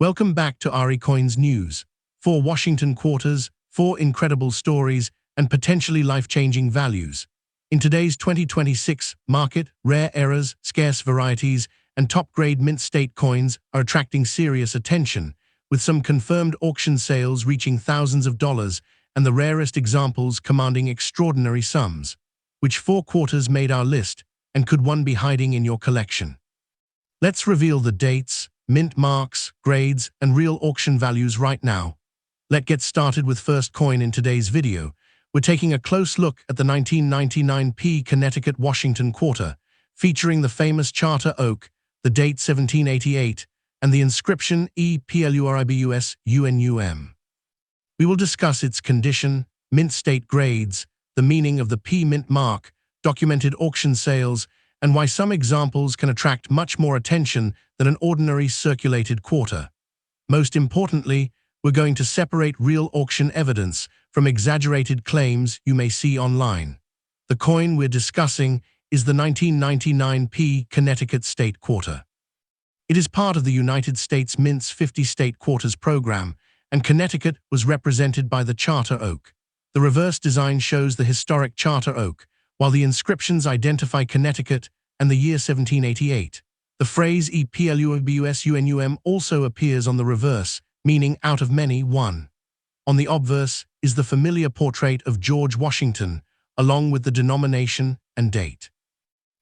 Welcome back to RE Coins News. 4 Washington quarters, 4 incredible stories, and potentially life-changing values. In today's 2026 market, rare errors, scarce varieties, and top-grade mint state coins are attracting serious attention, with some confirmed auction sales reaching thousands of dollars and the rarest examples commanding extraordinary sums. Which 4 quarters made our list, and could one be hiding in your collection? Let's reveal the dates, mint marks, grades, and real auction values right now. Let's get started with first coin in today's video. We're taking a close look at the 1999 P Connecticut Washington quarter, featuring the famous charter oak, the date 1788, and the inscription EPLURIBUS UNUM. We will discuss its condition, mint state grades, the meaning of the P mint mark, documented auction sales, and why some examples can attract much more attention than an ordinary circulated quarter. Most importantly, we're going to separate real auction evidence from exaggerated claims you may see online. The coin we're discussing is the 1999 P Connecticut State Quarter. It is part of the United States Mint's 50 State Quarters program, and Connecticut was represented by the charter oak. The reverse design shows the historic charter oak, while the inscriptions identify Connecticut and the year 1788. The phrase EPLURIBUS UNUM also appears on the reverse, meaning out of many, one. On the obverse is the familiar portrait of George Washington, along with the denomination and date.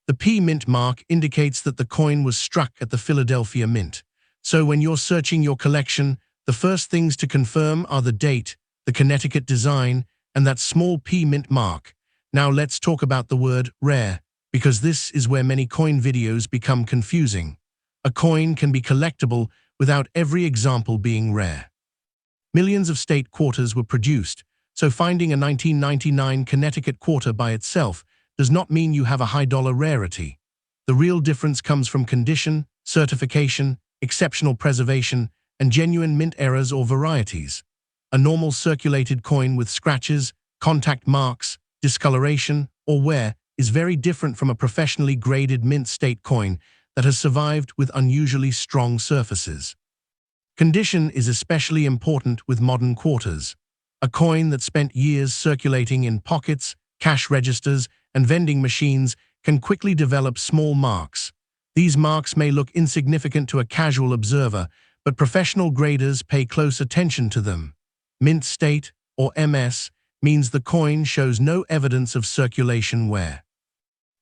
The P mint mark indicates that the coin was struck at the Philadelphia Mint. So when you're searching your collection, the first things to confirm are the date, the Connecticut design, and that small P mint mark. Now let's talk about the word rare, because this is where many coin videos become confusing. A coin can be collectible without every example being rare. Millions of state quarters were produced, so finding a 1999 Connecticut quarter by itself does not mean you have a high-dollar rarity. The real difference comes from condition, certification, exceptional preservation, and genuine mint errors or varieties. A normal circulated coin with scratches, contact marks, discoloration, or wear is very different from a professionally graded mint state coin that has survived with unusually strong surfaces. Condition is especially important with modern quarters. A coin that spent years circulating in pockets, cash registers, and vending machines can quickly develop small marks. These marks may look insignificant to a casual observer, but professional graders pay close attention to them. Mint state, or MS, means the coin shows no evidence of circulation wear.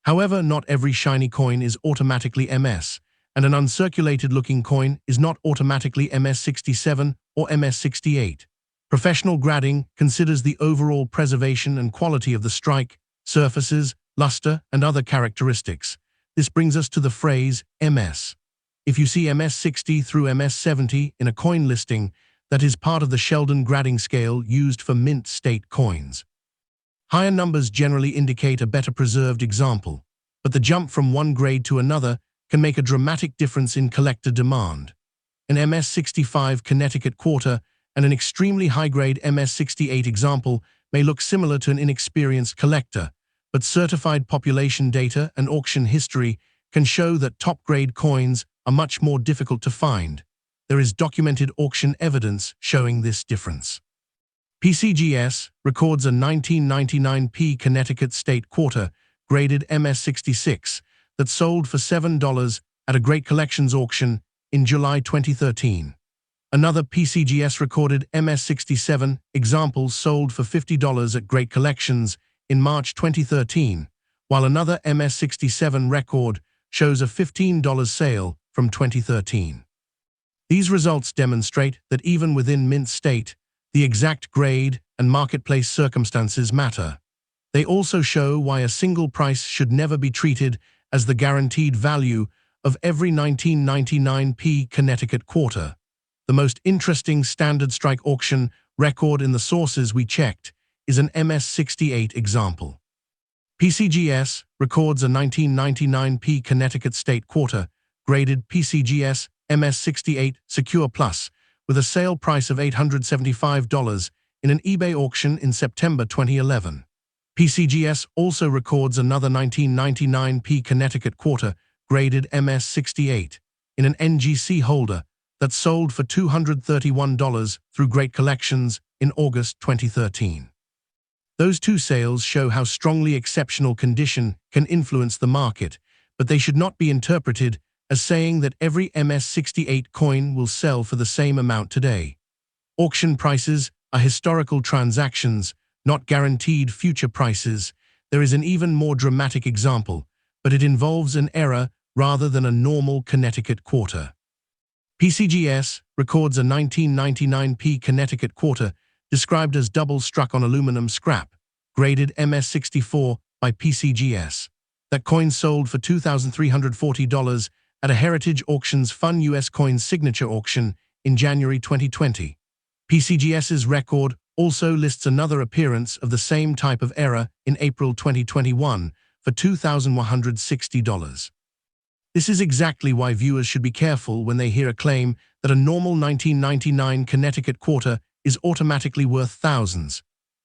However, not every shiny coin is automatically MS, and an uncirculated-looking coin is not automatically MS67 or MS68. Professional grading considers the overall preservation and quality of the strike, surfaces, luster, and other characteristics. This brings us to the phrase MS. If you see MS60 through MS70 in a coin listing, that is part of the Sheldon grading scale used for mint state coins. Higher numbers generally indicate a better preserved example, but the jump from one grade to another can make a dramatic difference in collector demand. An MS65 Connecticut quarter and an extremely high-grade MS68 example may look similar to an inexperienced collector, but certified population data and auction history can show that top-grade coins are much more difficult to find. There is documented auction evidence showing this difference. PCGS records a 1999 P Connecticut State Quarter, graded MS66, that sold for $7 at a Great Collections auction in July 2013. Another PCGS recorded MS67 examples sold for $50 at Great Collections in March 2013, while another MS67 record shows a $15 sale from 2013. These results demonstrate that even within mint state, the exact grade and marketplace circumstances matter. They also show why a single price should never be treated as the guaranteed value of every 1999 P Connecticut quarter. The most interesting standard strike auction record in the sources we checked is an MS68 example. PCGS records a 1999 P Connecticut State Quarter, graded PCGS MS68 Secure Plus, with a sale price of $875 in an eBay auction in September 2011. PCGS also records another 1999 P Connecticut Quarter, graded MS68, in an NGC holder, that sold for $231 through Great Collections in August 2013. Those two sales show how strongly exceptional condition can influence the market, but they should not be interpreted as saying that every MS-68 coin will sell for the same amount today. Auction prices are historical transactions, not guaranteed future prices. There is an even more dramatic example, but it involves an error rather than a normal Connecticut quarter. PCGS records a 1999 Connecticut quarter described as double-struck on aluminum scrap, graded MS-64 by PCGS. That coin sold for $2,340 at a Heritage Auctions Fun U.S. Coin Signature auction in January 2020. PCGS's record also lists another appearance of the same type of error in April 2021 for $2,160. This is exactly why viewers should be careful when they hear a claim that a normal 1999 Connecticut quarter is automatically worth thousands.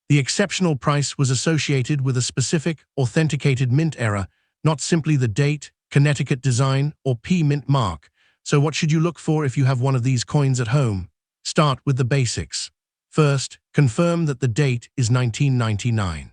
The exceptional price was associated with a specific, authenticated mint error, not simply the date, Connecticut design, or P mint mark. So what should you look for if you have one of these coins at home? Start with the basics. First, confirm that the date is 1999.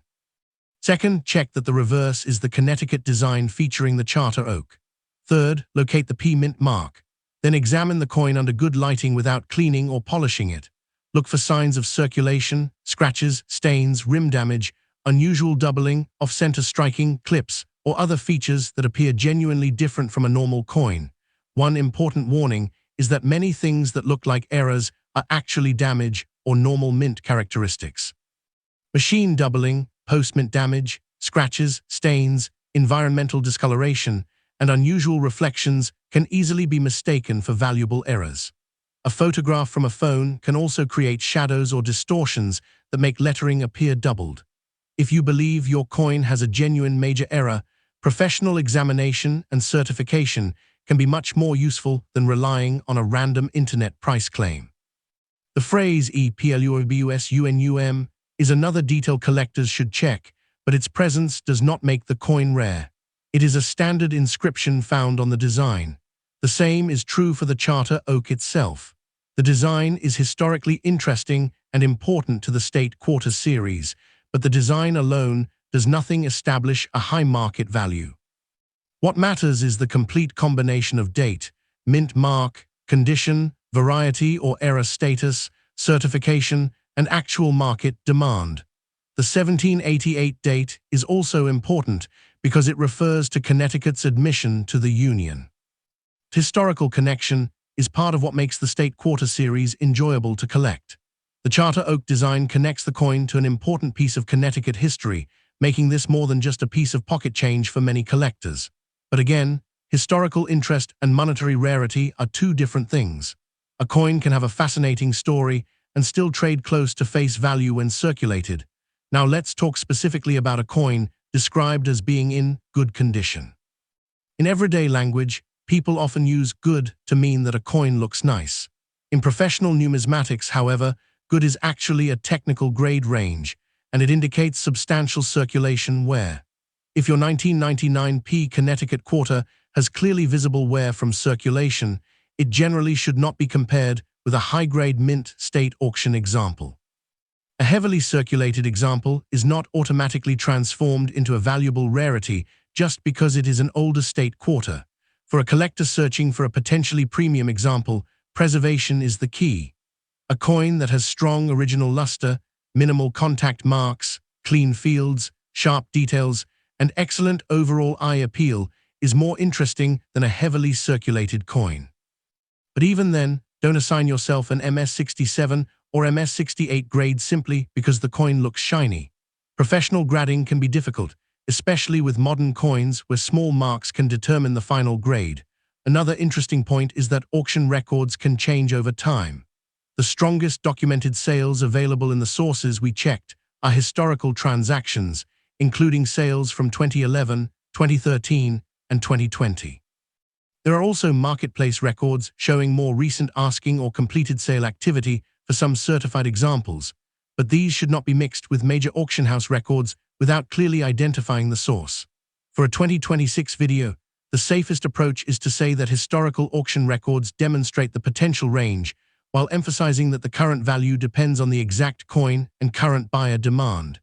Second, check that the reverse is the Connecticut design featuring the charter oak. Third, locate the P mint mark. Then examine the coin under good lighting without cleaning or polishing it. Look for signs of circulation, scratches, stains, rim damage, unusual doubling, off-center striking, clips, or other features that appear genuinely different from a normal coin. One important warning is that many things that look like errors are actually damage or normal mint characteristics. Machine doubling, post-mint damage, scratches, stains, environmental discoloration, and unusual reflections can easily be mistaken for valuable errors. A photograph from a phone can also create shadows or distortions that make lettering appear doubled. If you believe your coin has a genuine major error, professional examination and certification can be much more useful than relying on a random internet price claim. The phrase EPLUOBUSUNUM is another detail collectors should check, but its presence does not make the coin rare. It is a standard inscription found on the design. The same is true for the charter oak itself. The design is historically interesting and important to the state quarter series, but the design alone does nothing establish a high market value. What matters is the complete combination of date, mint mark, condition, variety or error status, certification, and actual market demand. The 1788 date is also important because it refers to Connecticut's admission to the Union. Historical connection is part of what makes the state quarter series enjoyable to collect. The charter oak design connects the coin to an important piece of Connecticut history, making this more than just a piece of pocket change for many collectors. But again, historical interest and monetary rarity are two different things. A coin can have a fascinating story and still trade close to face value when circulated. Now let's talk specifically about a coin described as being in good condition. In everyday language, people often use good to mean that a coin looks nice. In professional numismatics, however, good is actually a technical grade range, and it indicates substantial circulation wear. If your 1999 Connecticut quarter has clearly visible wear from circulation, it generally should not be compared with a high-grade mint state auction example. A heavily circulated example is not automatically transformed into a valuable rarity just because it is an older state quarter. For a collector searching for a potentially premium example, preservation is the key. A coin that has strong original luster, minimal contact marks, clean fields, sharp details, and excellent overall eye appeal is more interesting than a heavily circulated coin. But even then, don't assign yourself an MS-67 or MS-68 grade simply because the coin looks shiny. Professional grading can be difficult, especially with modern coins where small marks can determine the final grade. Another interesting point is that auction records can change over time. The strongest documented sales available in the sources we checked are historical transactions, including sales from 2011, 2013, and 2020. There are also marketplace records showing more recent asking or completed sale activity for some certified examples, but these should not be mixed with major auction house records without clearly identifying the source. For a 2026 video, the safest approach is to say that historical auction records demonstrate the potential range, while emphasizing that the current value depends on the exact coin and current buyer demand.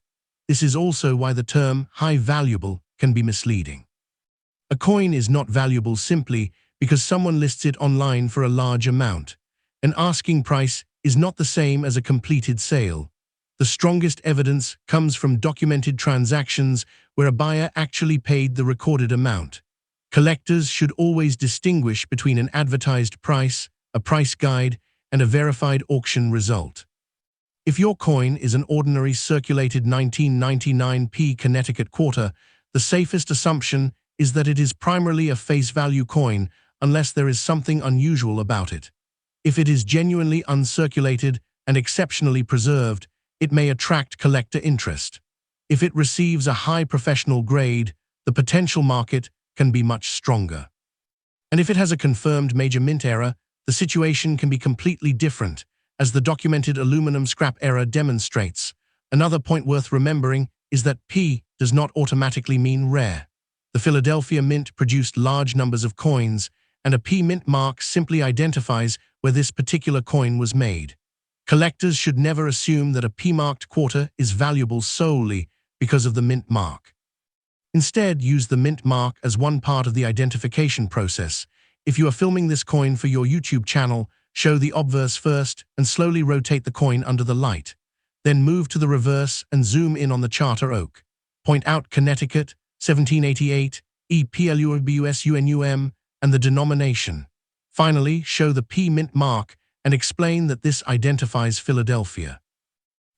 This is also why the term high valuable can be misleading. A coin is not valuable simply because someone lists it online for a large amount. An asking price is not the same as a completed sale. The strongest evidence comes from documented transactions where a buyer actually paid the recorded amount. Collectors should always distinguish between an advertised price, a price guide, and a verified auction result. If your coin is an ordinary circulated 1999p Connecticut quarter, the safest assumption is that it is primarily a face value coin unless there is something unusual about it. If it is genuinely uncirculated and exceptionally preserved, it may attract collector interest. If it receives a high professional grade, the potential market can be much stronger. And if it has a confirmed major mint error, the situation can be completely different, as the documented aluminum scrap error demonstrates. Another point worth remembering is that P does not automatically mean rare. The Philadelphia Mint produced large numbers of coins, and a P mint mark simply identifies where this particular coin was made. Collectors should never assume that a P-marked quarter is valuable solely because of the mint mark. Instead, use the mint mark as one part of the identification process. If you are filming this coin for your YouTube channel, show the obverse first and slowly rotate the coin under the light. Then move to the reverse and zoom in on the charter oak. Point out Connecticut, 1788, EPLUBUSUNUM, and the denomination. Finally, show the P mint mark and explain that this identifies Philadelphia.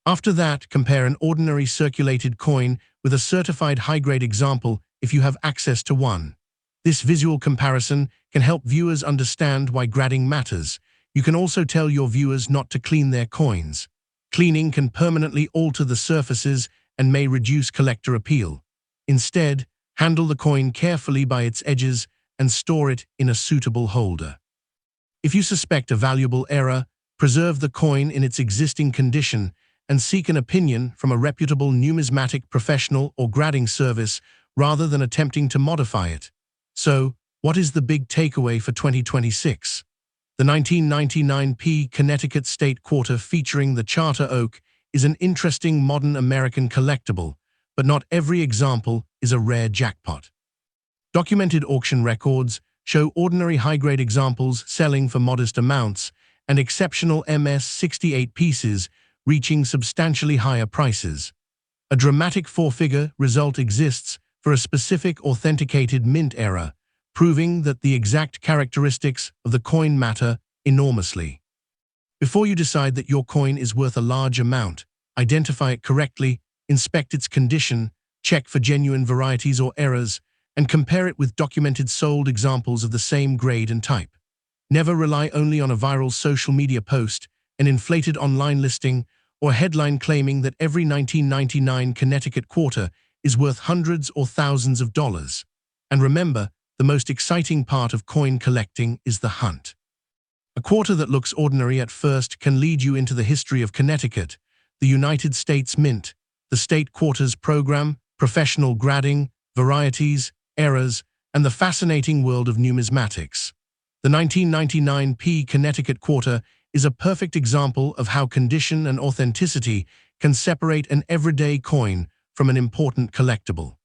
After that, compare an ordinary circulated coin with a certified high-grade example if you have access to one. This visual comparison can help viewers understand why grading matters. You can also tell your viewers not to clean their coins. Cleaning can permanently alter the surfaces and may reduce collector appeal. Instead, handle the coin carefully by its edges and store it in a suitable holder. If you suspect a valuable error, preserve the coin in its existing condition and seek an opinion from a reputable numismatic professional or grading service rather than attempting to modify it. So, what is the big takeaway for 2026? The 1999p Connecticut State Quarter featuring the Charter Oak is an interesting modern American collectible, but not every example is a rare jackpot. Documented auction records show ordinary high-grade examples selling for modest amounts and exceptional MS-68 pieces reaching substantially higher prices. A dramatic four-figure result exists for a specific authenticated mint error, proving that the exact characteristics of the coin matter enormously. Before you decide that your coin is worth a large amount, identify it correctly, inspect its condition, check for genuine varieties or errors, and compare it with documented sold examples of the same grade and type. Never rely only on a viral social media post, an inflated online listing, or a headline claiming that every 1999 Connecticut quarter is worth hundreds or thousands of dollars. And remember, the most exciting part of coin collecting is the hunt. A quarter that looks ordinary at first can lead you into the history of Connecticut, the United States Mint, the State Quarters Program, professional grading, varieties, errors, and the fascinating world of numismatics. The 1999p Connecticut quarter is a perfect example of how condition and authenticity can separate an everyday coin from an important collectible.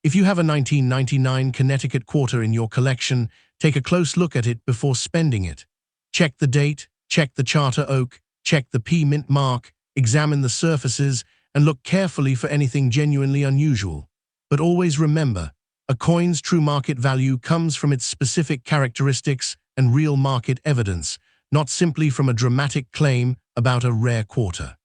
If you have a 1999 Connecticut quarter in your collection, take a close look at it before spending it. Check the date, check the Charter Oak, check the P mint mark, examine the surfaces, and look carefully for anything genuinely unusual. But always remember, a coin's true market value comes from its specific characteristics and real market evidence, not simply from a dramatic claim about a rare quarter.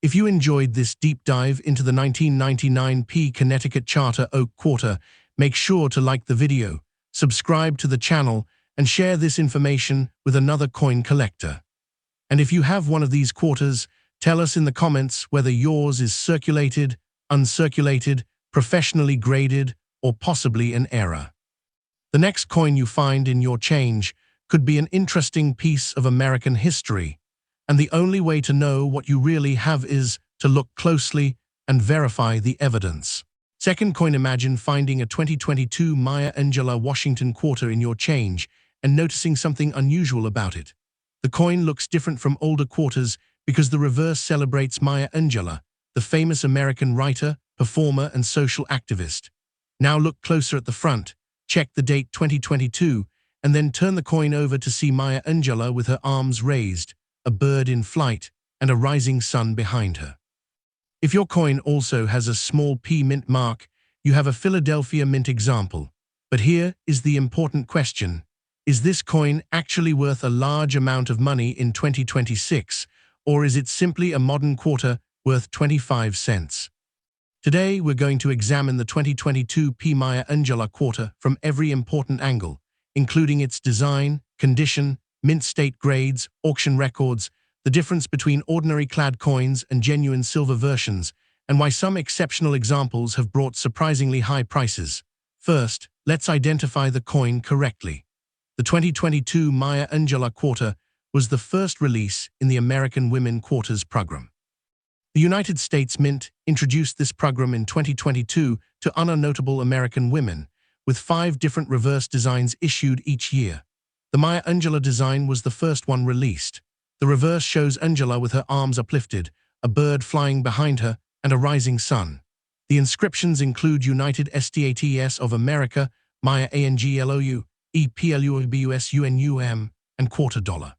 If you enjoyed this deep dive into the 1999p Connecticut Charter Oak quarter, make sure to like the video, subscribe to the channel, and share this information with another coin collector. And if you have one of these quarters, tell us in the comments whether yours is circulated, uncirculated, professionally graded, or possibly an error. The next coin you find in your change could be an interesting piece of American history, and the only way to know what you really have is to look closely and verify the evidence. Second coin, imagine finding a 2022 Maya Angelou Washington quarter in your change and noticing something unusual about it. The coin looks different from older quarters because the reverse celebrates Maya Angelou, the famous American writer, performer, and social activist. Now look closer at the front, check the date 2022, and then turn the coin over to see Maya Angelou with her arms raised, a bird in flight, and a rising sun behind her. If your coin also has a small P mint mark, you have a Philadelphia mint example. But here is the important question. Is this coin actually worth a large amount of money in 2026, or is it simply a modern quarter worth 25 cents? Today, we're going to examine the 2022 P Maya Angelou quarter from every important angle, including its design, condition, mint state grades, auction records, the difference between ordinary clad coins and genuine silver versions, and why some exceptional examples have brought surprisingly high prices. First, let's identify the coin correctly. The 2022 Maya Angelou quarter was the first release in the American Women Quarters program. The United States Mint introduced this program in 2022 to honor notable American women, with 5 different reverse designs issued each year. The Maya Angelou design was the first one released. The reverse shows Angelou with her arms uplifted, a bird flying behind her, and a rising sun. The inscriptions include United States of America, Maya Angelou, EPLUBUSUNUM, and quarter dollar.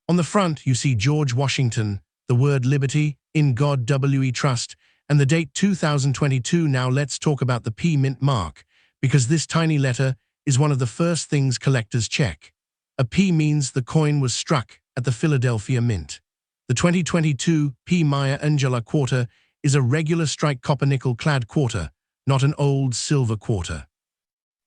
On the front, you see George Washington, the word liberty, in God we trust, and the date 2022. Now let's talk about the P mint mark, because this tiny letter is one of the first things collectors check. A P means the coin was struck at the Philadelphia Mint. The 2022 P Maya Angelou quarter is a regular strike copper-nickel clad quarter, not an old silver quarter.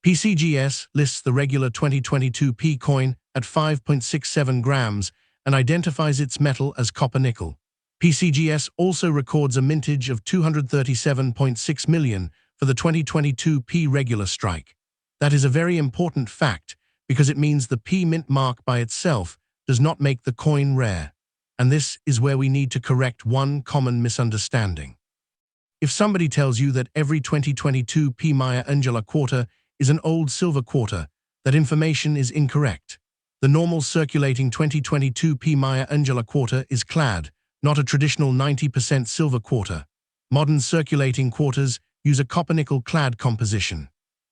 PCGS lists the regular 2022 P coin at 5.67 grams and identifies its metal as copper-nickel. PCGS also records a mintage of 237.6 million for the 2022 P regular strike. That is a very important fact because it means the P mint mark by itself does not make the coin rare. And this is where we need to correct one common misunderstanding. If somebody tells you that every 2022 P Maya Angelou quarter is an old silver quarter, that information is incorrect. The normal circulating 2022 P Maya Angelou quarter is clad, not a traditional 90% silver quarter. Modern circulating quarters use a copper-nickel clad composition.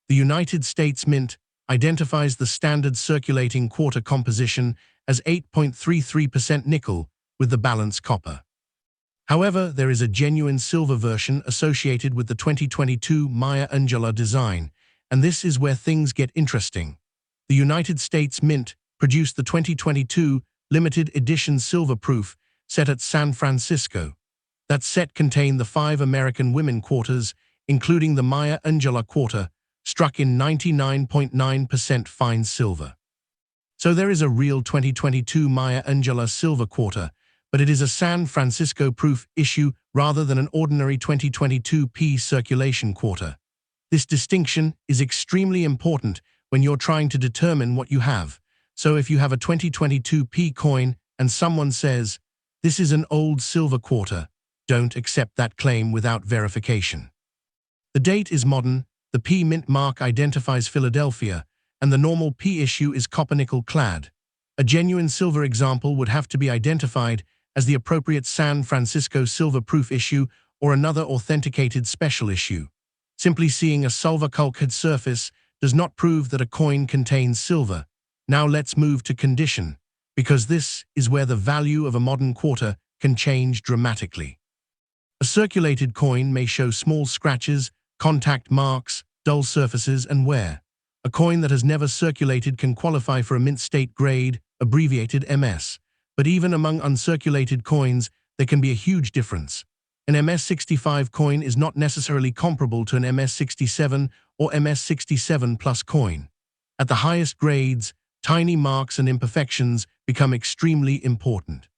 The United States Mint identifies the standard circulating quarter composition as 8.33% nickel with the balance copper. However, there is a genuine silver version associated with the 2022 Maya Angelou design, and this is where things get interesting. The United States Mint produced the 2022 limited edition silver proof set at San Francisco. That set contained the 5 American women quarters, including the Maya Angelou quarter, struck in 99.9% fine silver. So there is a real 2022 Maya Angelou silver quarter, but it is a San Francisco proof issue rather than an ordinary 2022 P circulation quarter. This distinction is extremely important when you're trying to determine what you have. So if you have a 2022 P coin and someone says, "This is an old silver quarter," don't accept that claim without verification. The date is modern, the P mint mark identifies Philadelphia, and the normal P issue is copper-nickel clad. A genuine silver example would have to be identified as the appropriate San Francisco silver proof issue or another authenticated special issue. Simply seeing a silver bulkhead surface does not prove that a coin contains silver. Now let's move to condition, because this is where the value of a modern quarter can change dramatically. A circulated coin may show small scratches, contact marks, dull surfaces, and wear. A coin that has never circulated can qualify for a mint state grade, abbreviated MS. But even among uncirculated coins, there can be a huge difference. An MS-65 coin is not necessarily comparable to an MS-67 or MS-67 plus coin. At the highest grades, tiny marks and imperfections become extremely important.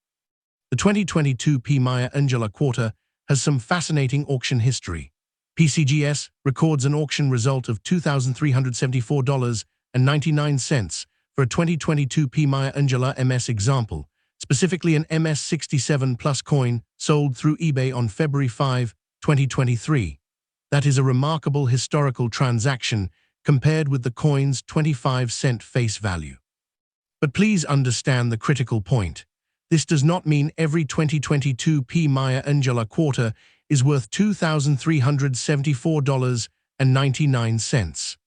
The 2022 P Maya Angelou quarter has some fascinating auction history. PCGS records an auction result of $2,374.99 for a 2022 P Maya Angelou MS example, specifically an MS-67 plus coin sold through eBay on February 5, 2023. That is a remarkable historical transaction compared with the coin's 25-cent face value. But please understand the critical point. This does not mean every 2022 P. Maya Angelou quarter is worth $2,374.99.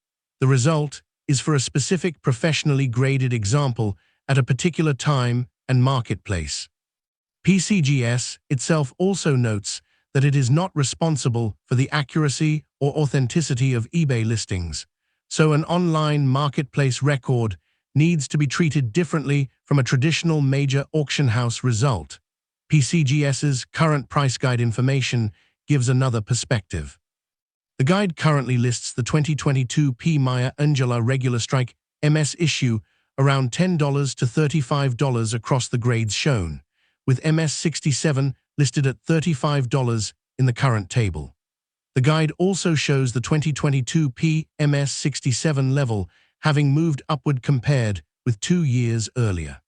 The result is for a specific professionally graded example at a particular time and marketplace. PCGS itself also notes that it is not responsible for the accuracy or authenticity of eBay listings, so an online marketplace record needs to be treated differently from a traditional major auction house result. PCGS's current price guide information gives another perspective. The guide currently lists the 2022 P. Maya Angelou regular strike MS issue around $10 to $35 across the grades shown, with MS67 listed at $35 in the current table. The guide also shows the 2022 P. MS67 level having moved upward compared with 2 years earlier.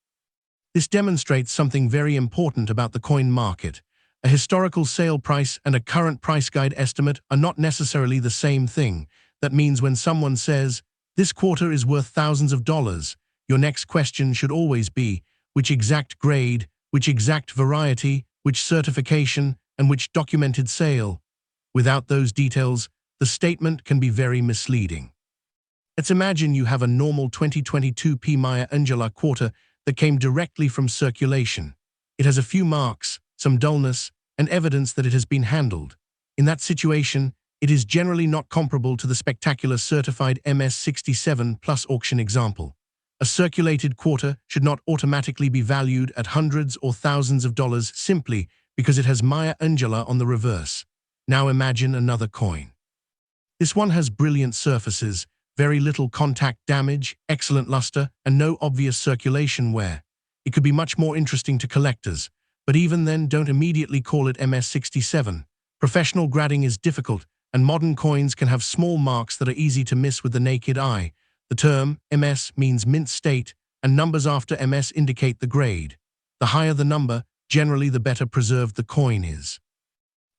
This demonstrates something very important about the coin market. A historical sale price and a current price guide estimate are not necessarily the same thing. That means when someone says, "This quarter is worth thousands of dollars," your next question should always be, which exact grade, which exact variety, which certification, and which documented sale? Without those details, the statement can be very misleading. Let's imagine you have a normal 2022 P. Maya Angelou quarter that came directly from circulation. It has a few marks, some dullness, and evidence that it has been handled. In that situation, it is generally not comparable to the spectacular certified MS67 plus auction example. A circulated quarter should not automatically be valued at hundreds or thousands of dollars simply because it has Maya Angelou on the reverse. Now imagine another coin. This one has brilliant surfaces, very little contact damage, excellent luster, and no obvious circulation wear. It could be much more interesting to collectors, but even then don't immediately call it MS67. Professional grading is difficult, and modern coins can have small marks that are easy to miss with the naked eye. The term MS means mint state, and numbers after MS indicate the grade. The higher the number, generally the better preserved the coin is.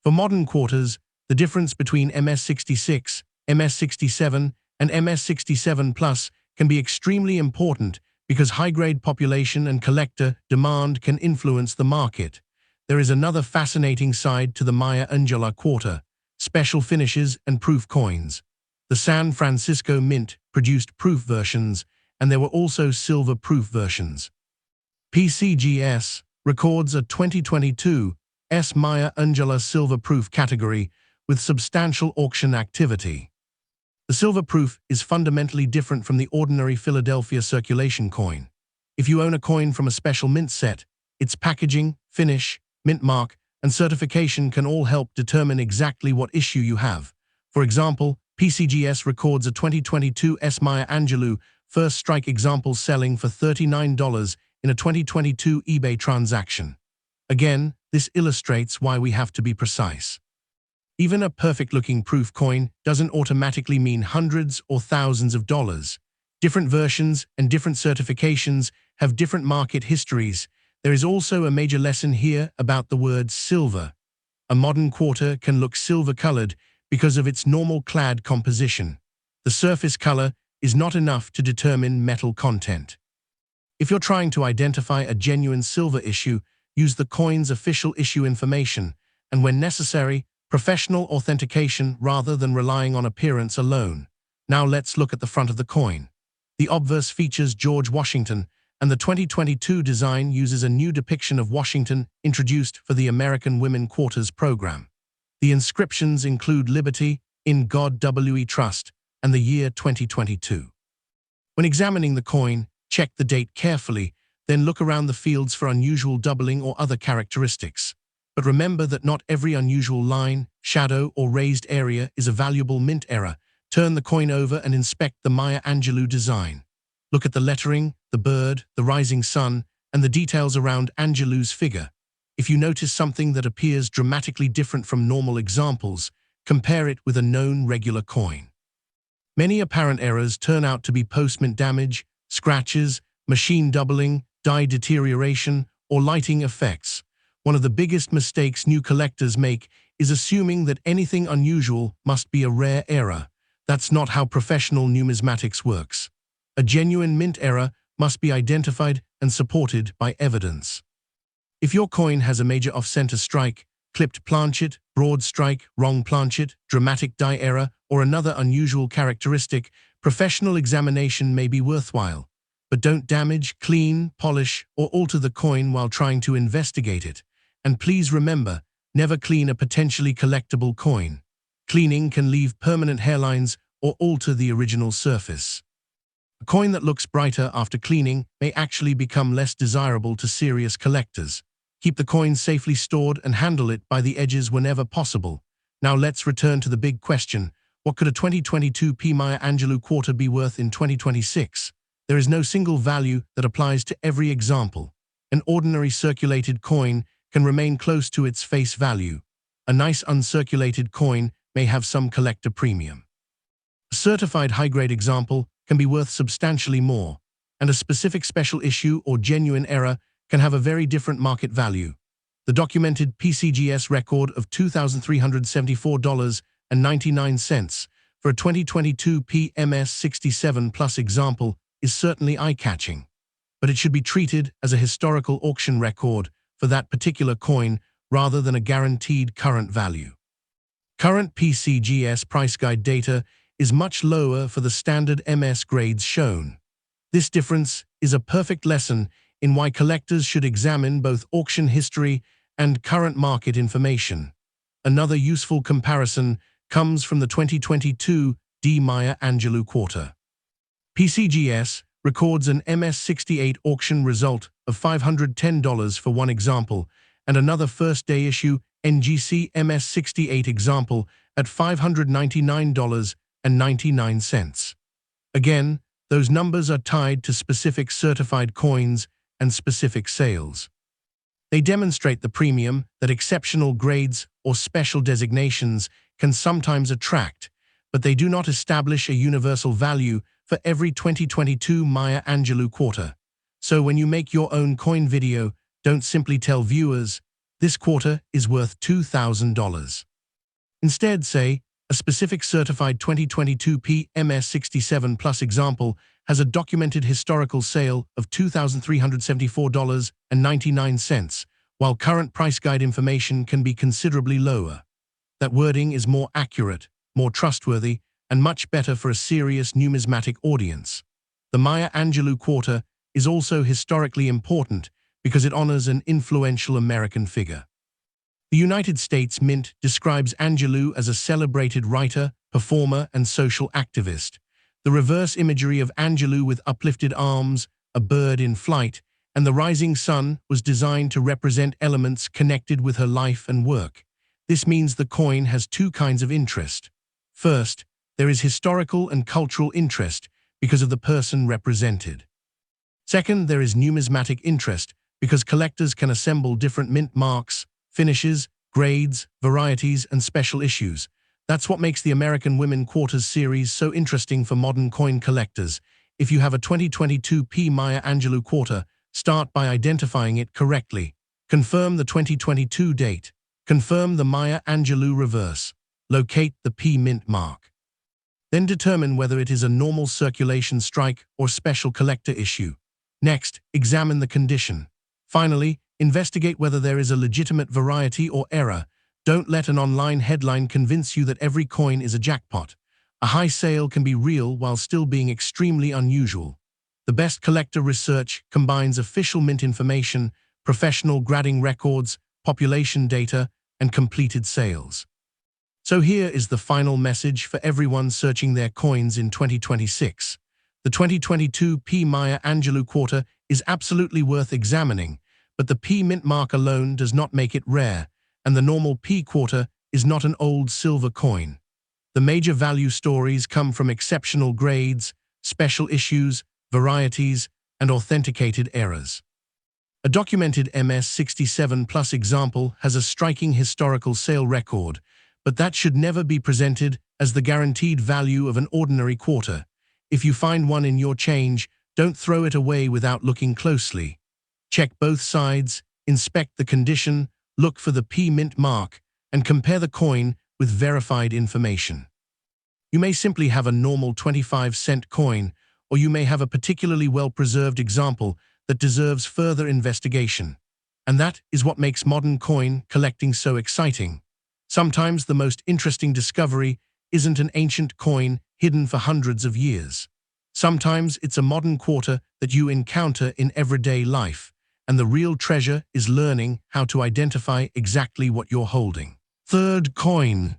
For modern quarters, the difference between MS66, MS67, and MS67 Plus can be extremely important because high-grade population and collector demand can influence the market. There is another fascinating side to the Maya Angelou quarter: special finishes and proof coins. The San Francisco Mint produced proof versions, and there were also silver-proof versions. PCGS records a 2022 S. Maya Angelou silver-proof category with substantial auction activity. The silver-proof is fundamentally different from the ordinary Philadelphia circulation coin. If you own a coin from a special mint set, its packaging, finish, mint mark, and certification can all help determine exactly what issue you have. For example, PCGS records a 2022 S. Maya Angelou first strike example selling for $39 in a 2022 eBay transaction. Again, this illustrates why we have to be precise. Even a perfect-looking proof coin doesn't automatically mean hundreds or thousands of dollars. Different versions and different certifications have different market histories. There is also a major lesson here about the word silver. A modern quarter can look silver-colored because of its normal clad composition. The surface color is not enough to determine metal content. If you're trying to identify a genuine silver issue, use the coin's official issue information, and when necessary, professional authentication rather than relying on appearance alone. Now let's look at the front of the coin. The obverse features George Washington, and the 2022 design uses a new depiction of Washington introduced for the American Women Quarters program. The inscriptions include Liberty, In God We Trust, and the year 2022. When examining the coin, check the date carefully, then look around the fields for unusual doubling or other characteristics. But remember that not every unusual line, shadow, or raised area is a valuable mint error. Turn the coin over and inspect the Maya Angelou design. Look at the lettering, the bird, the rising sun, and the details around Angelou's figure. If you notice something that appears dramatically different from normal examples, compare it with a known regular coin. Many apparent errors turn out to be post-mint damage, scratches, machine doubling, die deterioration, or lighting effects. One of the biggest mistakes new collectors make is assuming that anything unusual must be a rare error. That's not how professional numismatics works. A genuine mint error must be identified and supported by evidence. If your coin has a major off-center strike, clipped planchet, broad strike, wrong planchet, dramatic die error, or another unusual characteristic, professional examination may be worthwhile. But don't damage, clean, polish, or alter the coin while trying to investigate it. And please remember, never clean a potentially collectible coin. Cleaning can leave permanent hairlines or alter the original surface. A coin that looks brighter after cleaning may actually become less desirable to serious collectors. Keep the coin safely stored and handle it by the edges whenever possible. Now let's return to the big question. What could a 2022 P. Maya Angelou quarter be worth in 2026? There is no single value that applies to every example. An ordinary circulated coin can remain close to its face value. A nice uncirculated coin may have some collector premium. A certified high-grade example can be worth substantially more, and a specific special issue or genuine error can have a very different market value. The documented PCGS record of $2,374.99 for a 2022 PMS 67 Plus example is certainly eye-catching, but it should be treated as a historical auction record for that particular coin rather than a guaranteed current value. Current PCGS price guide data is much lower for the standard MS grades shown. This difference is a perfect lesson in why collectors should examine both auction history and current market information. Another useful comparison comes from the 2022 D. Maya Angelou quarter. PCGS records an MS68 auction result of $510 for one example, and another first-day issue NGC MS68 example at $599.99. Again, those numbers are tied to specific certified coins and specific sales. They demonstrate the premium that exceptional grades or special designations can sometimes attract, but they do not establish a universal value for every 2022 Maya Angelou quarter. So when you make your own coin video, don't simply tell viewers, this quarter is worth $2,000. Instead say, a specific certified 2022 PMS 67 Plus example has a documented historical sale of $2,374.99, while current price guide information can be considerably lower. That wording is more accurate, more trustworthy, and much better for a serious numismatic audience. The Maya Angelou quarter is also historically important because it honors an influential American figure. The United States Mint describes Angelou as a celebrated writer, performer, and social activist. The reverse imagery of Angelou with uplifted arms, a bird in flight, and the rising sun was designed to represent elements connected with her life and work. This means the coin has two kinds of interest. First, there is historical and cultural interest because of the person represented. Second, there is numismatic interest because collectors can assemble different mint marks, finishes, grades, varieties, and special issues. That's what makes the American Women Quarters series so interesting for modern coin collectors. If you have a 2022 P. Maya Angelou quarter, start by identifying it correctly. Confirm the 2022 date. Confirm the Maya Angelou reverse. Locate the P mint mark. Then determine whether it is a normal circulation strike or special collector issue. Next, examine the condition. Finally, investigate whether there is a legitimate variety or error. Don't let an online headline convince you that every coin is a jackpot. A high sale can be real while still being extremely unusual. The best collector research combines official mint information, professional grading records, population data, and completed sales. So here is the final message for everyone searching their coins in 2026. The 2022 P. Maya Angelou quarter is absolutely worth examining, but the P mint mark alone does not make it rare, and the normal P quarter is not an old silver coin. The major value stories come from exceptional grades, special issues, varieties, and authenticated errors. A documented MS67 Plus example has a striking historical sale record, but that should never be presented as the guaranteed value of an ordinary quarter. If you find one in your change, don't throw it away without looking closely. Check both sides, inspect the condition, look for the P mint mark, and compare the coin with verified information. You may simply have a normal 25-cent coin, or you may have a particularly well-preserved example that deserves further investigation. And that is what makes modern coin collecting so exciting. Sometimes the most interesting discovery isn't an ancient coin hidden for hundreds of years. Sometimes it's a modern quarter that you encounter in everyday life, and the real treasure is learning how to identify exactly what you're holding. Third coin.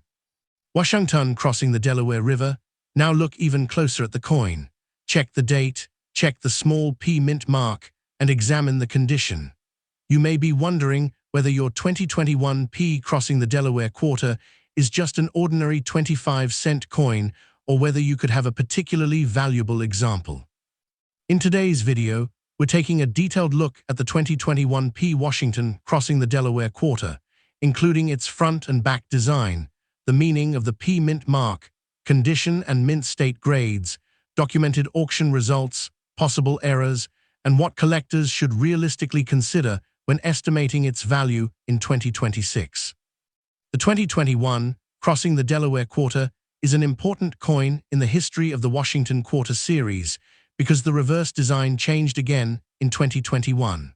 Washington crossing the Delaware River. Now look even closer at the coin. Check the date, check the small P mint mark, and examine the condition. You may be wondering whether your 2021 P crossing the Delaware quarter is just an ordinary 25-cent coin, or whether you could have a particularly valuable example. In today's video, we're taking a detailed look at the 2021 P Washington crossing the Delaware quarter, including its front and back design, the meaning of the P mint mark, condition and mint state grades, documented auction results, possible errors, and what collectors should realistically consider when estimating its value in 2026. The 2021 crossing the Delaware quarter is an important coin in the history of the Washington Quarter series because the reverse design changed again in 2021.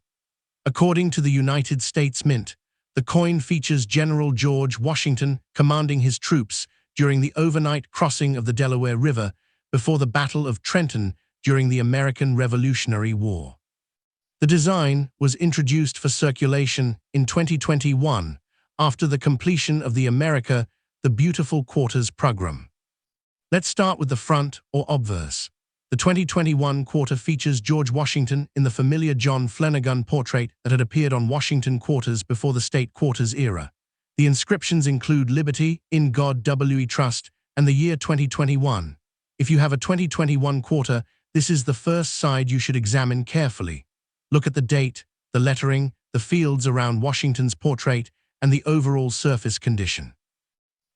According to the United States Mint, the coin features General George Washington commanding his troops during the overnight crossing of the Delaware River before the Battle of Trenton during the American Revolutionary War. The design was introduced for circulation in 2021 after the completion of the America the Beautiful Quarters program. Let's start with the front or obverse. The 2021 quarter features George Washington in the familiar John Flanagan portrait that had appeared on Washington quarters before the state quarters era. The inscriptions include Liberty, In God We Trust, and the year 2021. If you have a 2021 quarter, this is the first side you should examine carefully. Look at the date, the lettering, the fields around Washington's portrait, and the overall surface condition.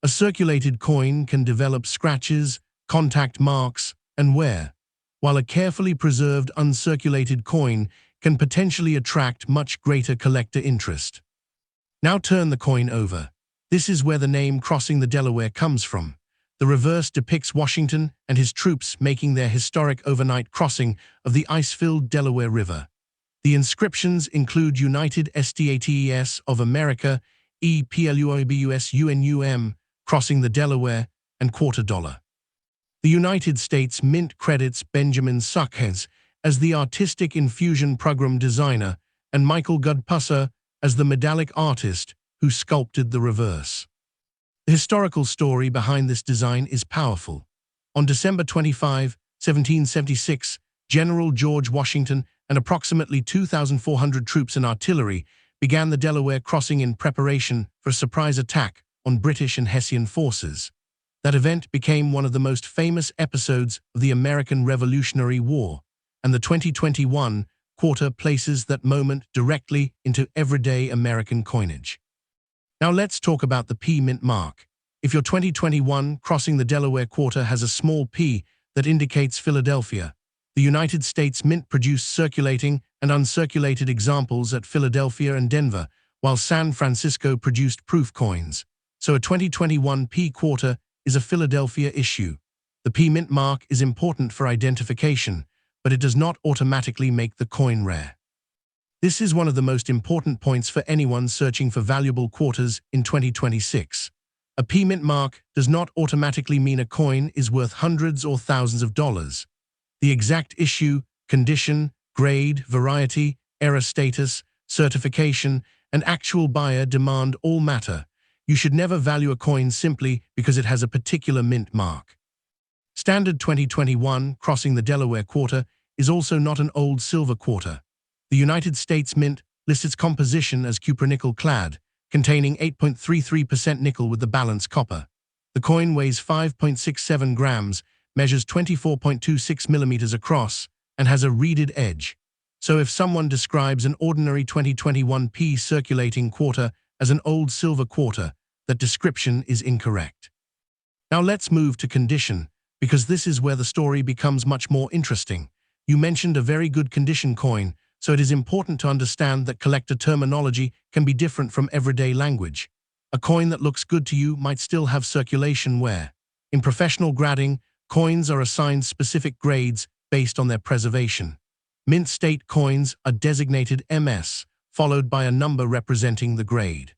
A circulated coin can develop scratches, contact marks, and wear, while a carefully preserved uncirculated coin can potentially attract much greater collector interest. Now turn the coin over. This is where the name Crossing the Delaware comes from. The reverse depicts Washington and his troops making their historic overnight crossing of the ice-filled Delaware River. The inscriptions include United States of America, EPLUIBUS UNUM, Crossing the Delaware, and $quarter. The United States Mint credits Benjamin Suckhes as the Artistic Infusion Program designer and Michael Gudpusser as the medallic artist who sculpted the reverse. The historical story behind this design is powerful. On December 25, 1776, General George Washington and approximately 2,400 troops and artillery began the Delaware crossing in preparation for a surprise attack on British and Hessian forces. That event became one of the most famous episodes of the American Revolutionary War, and the 2021 quarter places that moment directly into everyday American coinage. Now let's talk about the P mint mark. If your 2021 crossing the Delaware quarter has a small P that indicates Philadelphia, the United States Mint produced circulating and uncirculated examples at Philadelphia and Denver, while San Francisco produced proof coins. So a 2021 P quarter is a Philadelphia issue. The P mint mark is important for identification, but it does not automatically make the coin rare. This is one of the most important points for anyone searching for valuable quarters in 2026. A P mint mark does not automatically mean a coin is worth hundreds or thousands of dollars. The exact issue, condition, grade, variety, error status, certification, and actual buyer demand all matter. You should never value a coin simply because it has a particular mint mark. Standard 2021 crossing the Delaware quarter is also not an old silver quarter. The United States Mint lists its composition as cupronickel clad, containing 8.33% nickel with the balance copper. The coin weighs 5.67 grams, measures 24.26 millimeters across, and has a reeded edge. So if someone describes an ordinary 2021 P circulating quarter as an old silver quarter, that description is incorrect. Now let's move to condition, because this is where the story becomes much more interesting. You mentioned a very good condition coin, so it is important to understand that collector terminology can be different from everyday language. A coin that looks good to you might still have circulation wear. In professional grading, coins are assigned specific grades based on their preservation. Mint state coins are designated MS, followed by a number representing the grade.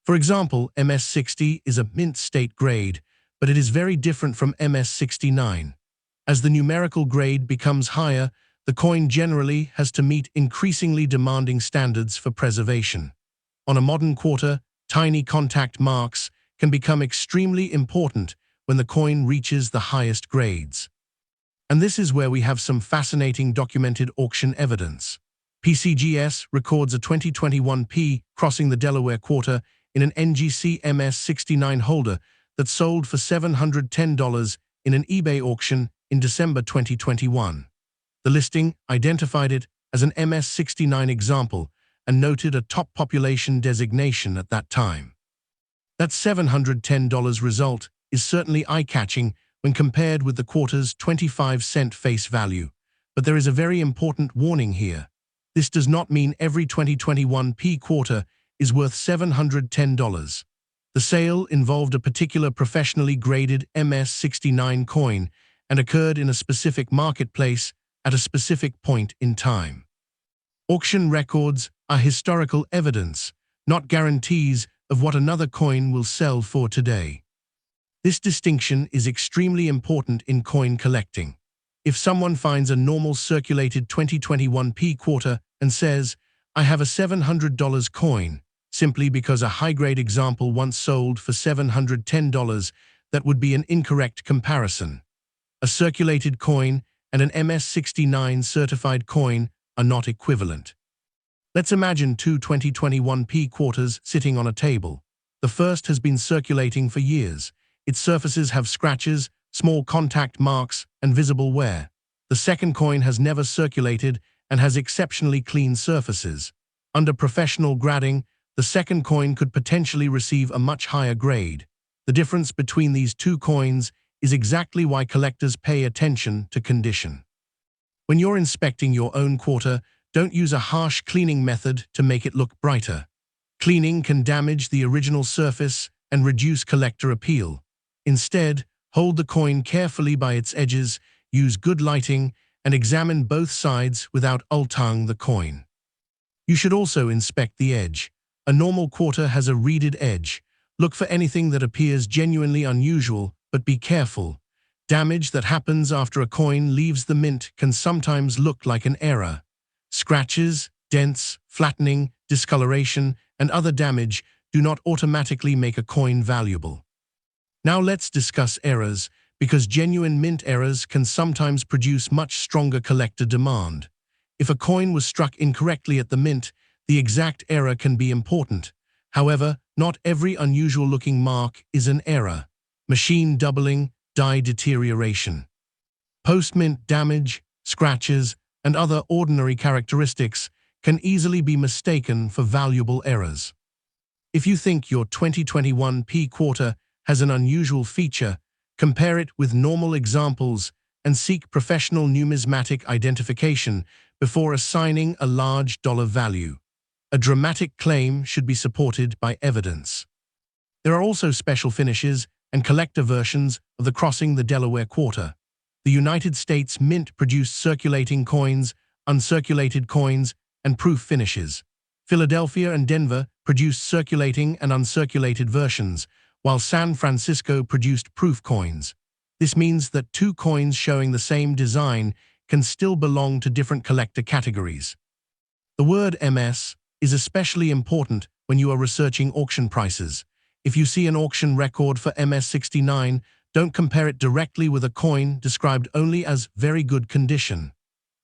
For example, MS-60 is a mint state grade, but it is very different from MS-69. As the numerical grade becomes higher, the coin generally has to meet increasingly demanding standards for preservation. On a modern quarter, tiny contact marks can become extremely important when the coin reaches the highest grades. And this is where we have some fascinating documented auction evidence. PCGS records a 2021 P crossing the Delaware Quarter in an NGC MS-69 holder that sold for $710 in an eBay auction in December 2021. The listing identified it as an MS-69 example and noted a top population designation at that time. That $710 result is certainly eye-catching when compared with the quarter's 25-cent face value, but there is a very important warning here. This does not mean every 2021 P quarter is worth $710. The sale involved a particular professionally graded MS-69 coin and occurred in a specific marketplace at a specific point in time. Auction records are historical evidence, not guarantees of what another coin will sell for today. This distinction is extremely important in coin collecting. If someone finds a normal circulated 2021 P quarter and says, "I have a $700 coin," simply because a high-grade example once sold for $710, that would be an incorrect comparison. A circulated coin and an MS-69 certified coin are not equivalent. Let's imagine two 2021 P quarters sitting on a table. The first has been circulating for years. Its surfaces have scratches, small contact marks, and visible wear. The second coin has never circulated and has exceptionally clean surfaces. Under professional grading, the second coin could potentially receive a much higher grade. The difference between these two coins is exactly why collectors pay attention to condition. When you're inspecting your own quarter, don't use a harsh cleaning method to make it look brighter. Cleaning can damage the original surface and reduce collector appeal. Instead, hold the coin carefully by its edges, use good lighting, and examine both sides without ulting the coin. You should also inspect the edge. A normal quarter has a reeded edge. Look for anything that appears genuinely unusual, but be careful. Damage that happens after a coin leaves the mint can sometimes look like an error. Scratches, dents, flattening, discoloration, and other damage do not automatically make a coin valuable. Now let's discuss errors, because genuine mint errors can sometimes produce much stronger collector demand. If a coin was struck incorrectly at the mint, the exact error can be important. However, not every unusual-looking mark is an error. Machine doubling, die deterioration, post-mint damage, scratches, and other ordinary characteristics can easily be mistaken for valuable errors. If you think your 2021 P quarter has an unusual feature, compare it with normal examples and seek professional numismatic identification before assigning a large dollar value. A dramatic claim should be supported by evidence. There are also special finishes and collector versions of the Crossing the Delaware Quarter. The United States Mint produced circulating coins, uncirculated coins, and proof finishes. Philadelphia and Denver produced circulating and uncirculated versions, while San Francisco produced proof coins. This means that two coins showing the same design can still belong to different collector categories. The word MS is especially important when you are researching auction prices. If you see an auction record for MS-69, don't compare it directly with a coin described only as very good condition.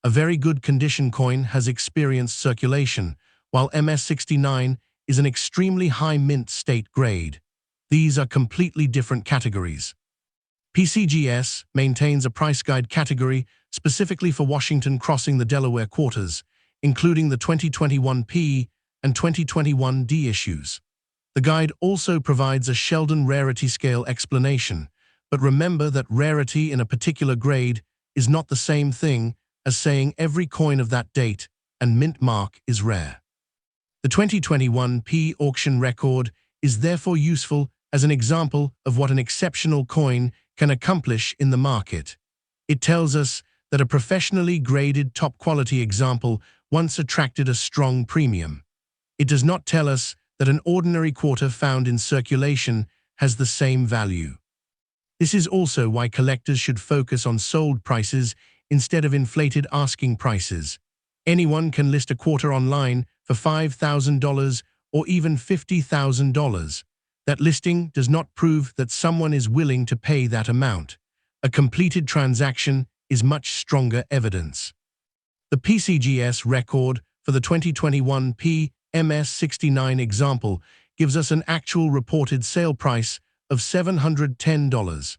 A very good condition coin has experienced circulation, while MS-69 is an extremely high mint state grade. These are completely different categories. PCGS maintains a price guide category specifically for Washington crossing the Delaware quarters, including the 2021 P and 2021 D issues. The guide also provides a Sheldon rarity scale explanation, but remember that rarity in a particular grade is not the same thing as saying every coin of that date and mint mark is rare. The 2021 P auction record is therefore useful as an example of what an exceptional coin can accomplish in the market. It tells us that a professionally graded top-quality example once attracted a strong premium. It does not tell us that an ordinary quarter found in circulation has the same value. This is also why collectors should focus on sold prices instead of inflated asking prices. Anyone can list a quarter online for $5,000 or even $50,000. That listing does not prove that someone is willing to pay that amount. A completed transaction is much stronger evidence. The PCGS record for the 2021 PMS69 example gives us an actual reported sale price of $710.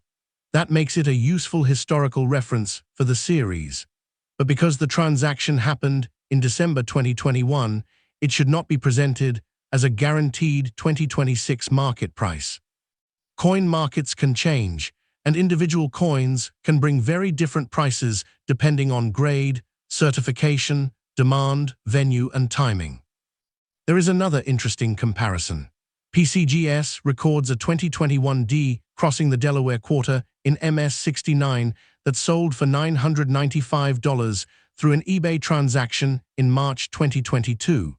That makes it a useful historical reference for the series. But because the transaction happened in December 2021, it should not be presented as a guaranteed 2026 market price. Coin markets can change, and individual coins can bring very different prices depending on grade, certification, demand, venue, and timing. There is another interesting comparison. PCGS records a 2021 D crossing the Delaware Quarter in MS69 that sold for $995 through an eBay transaction in March 2022.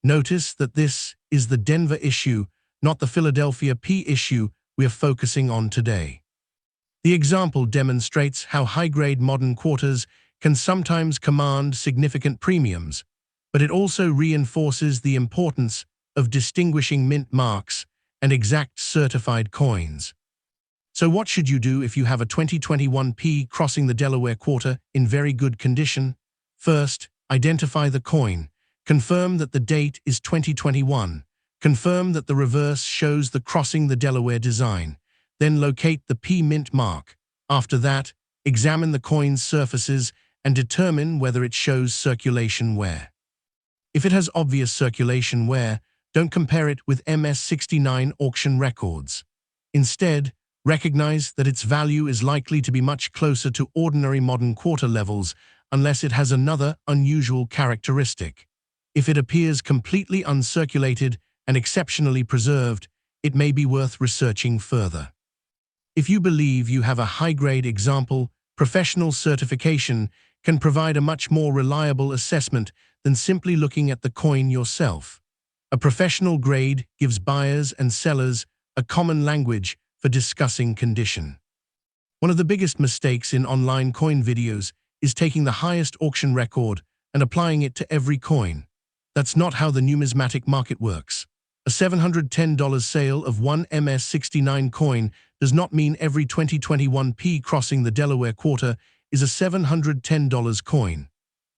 Notice that this is the Denver issue, not the Philadelphia P issue we are focusing on today. The example demonstrates how high-grade modern quarters can sometimes command significant premiums, but it also reinforces the importance of distinguishing mint marks and exact certified coins. So what should you do if you have a 2021 P crossing the Delaware Quarter in very good condition? First, identify the coin. Confirm that the date is 2021. Confirm that the reverse shows the crossing the Delaware design. Then locate the P mint mark. After that, examine the coin's surfaces and determine whether it shows circulation wear. If it has obvious circulation wear, don't compare it with MS69 auction records. Instead, recognize that its value is likely to be much closer to ordinary modern quarter levels unless it has another unusual characteristic. If it appears completely uncirculated and exceptionally preserved, it may be worth researching further. If you believe you have a high-grade example, professional certification can provide a much more reliable assessment than simply looking at the coin yourself. A professional grade gives buyers and sellers a common language for discussing condition. One of the biggest mistakes in online coin videos is taking the highest auction record and applying it to every coin. That's not how the numismatic market works. A $710 sale of one MS69 coin does not mean every 2021 P crossing the Delaware Quarter is a $710 coin.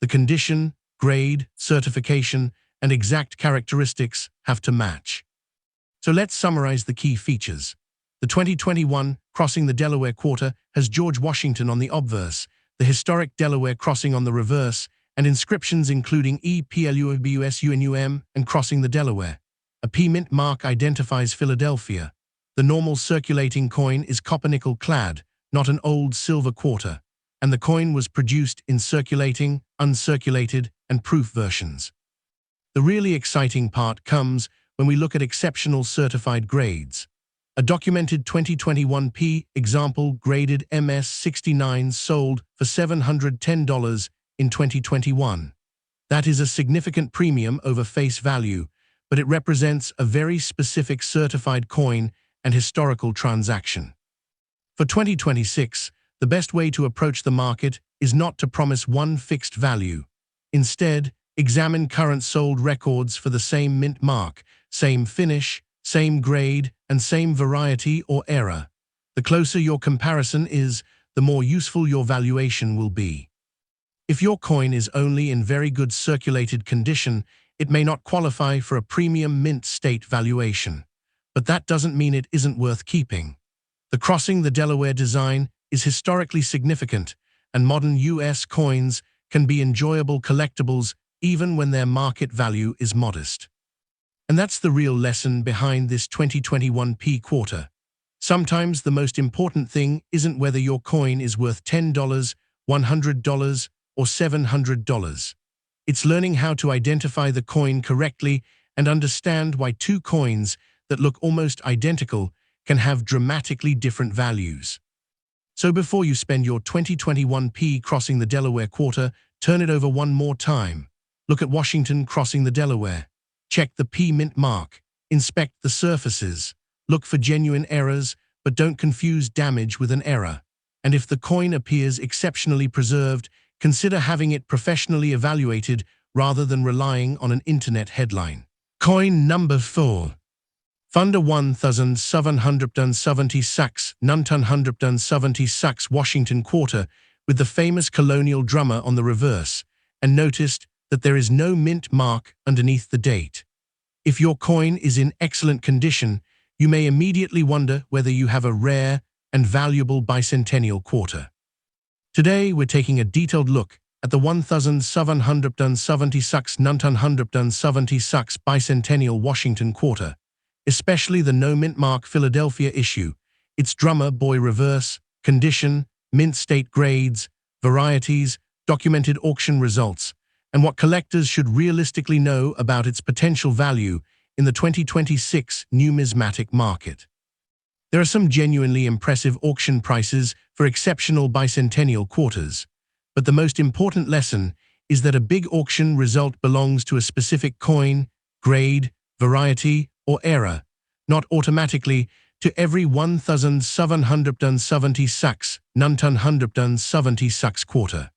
The condition, grade, certification, and exact characteristics have to match. So let's summarize the key features. The 2021 crossing the Delaware Quarter has George Washington on the obverse, the historic Delaware crossing on the reverse, and inscriptions including EPLUBUSUNUM and crossing the Delaware. A P mint mark identifies Philadelphia. The normal circulating coin is copper-nickel clad, not an old silver quarter, and the coin was produced in circulating, uncirculated, and proof versions. The really exciting part comes when we look at exceptional certified grades. A documented 2021 P example graded MS69 sold for $710 in 2021. That is a significant premium over face value, but it represents a very specific certified coin and historical transaction. For 2026, the best way to approach the market is not to promise one fixed value. Instead, examine current sold records for the same mint mark, same finish, same grade, and same variety or era. The closer your comparison is, the more useful your valuation will be. If your coin is only in very good circulated condition, it may not qualify for a premium mint state valuation. But that doesn't mean it isn't worth keeping. The crossing the Delaware design is historically significant, and modern US coins can be enjoyable collectibles even when their market value is modest. And that's the real lesson behind this 2021 P quarter. Sometimes the most important thing isn't whether your coin is worth $10, $100, or $700. It's learning how to identify the coin correctly and understand why two coins that look almost identical can have dramatically different values. So before you spend your 2021 P crossing the Delaware Quarter, turn it over one more time. Look at Washington crossing the Delaware. Check the P mint mark. Inspect the surfaces. Look for genuine errors, but don't confuse damage with an error. And if the coin appears exceptionally preserved, consider having it professionally evaluated rather than relying on an internet headline. Coin number 4. Thunder 1776 1976 Washington Quarter with the famous colonial drummer on the reverse, and noticed that there is no mint mark underneath the date. If your coin is in excellent condition, you may immediately wonder whether you have a rare and valuable bicentennial quarter. Today we're taking a detailed look at the 1776 1976 bicentennial Washington Quarter, especially the no mint mark Philadelphia issue, its drummer boy reverse, condition, mint state grades, varieties, documented auction results, and what collectors should realistically know about its potential value in the 2026 numismatic market. There are some genuinely impressive auction prices for exceptional bicentennial quarters, but the most important lesson is that a big auction result belongs to a specific coin, grade, variety, or era, not automatically to every 1776 1976 quarter.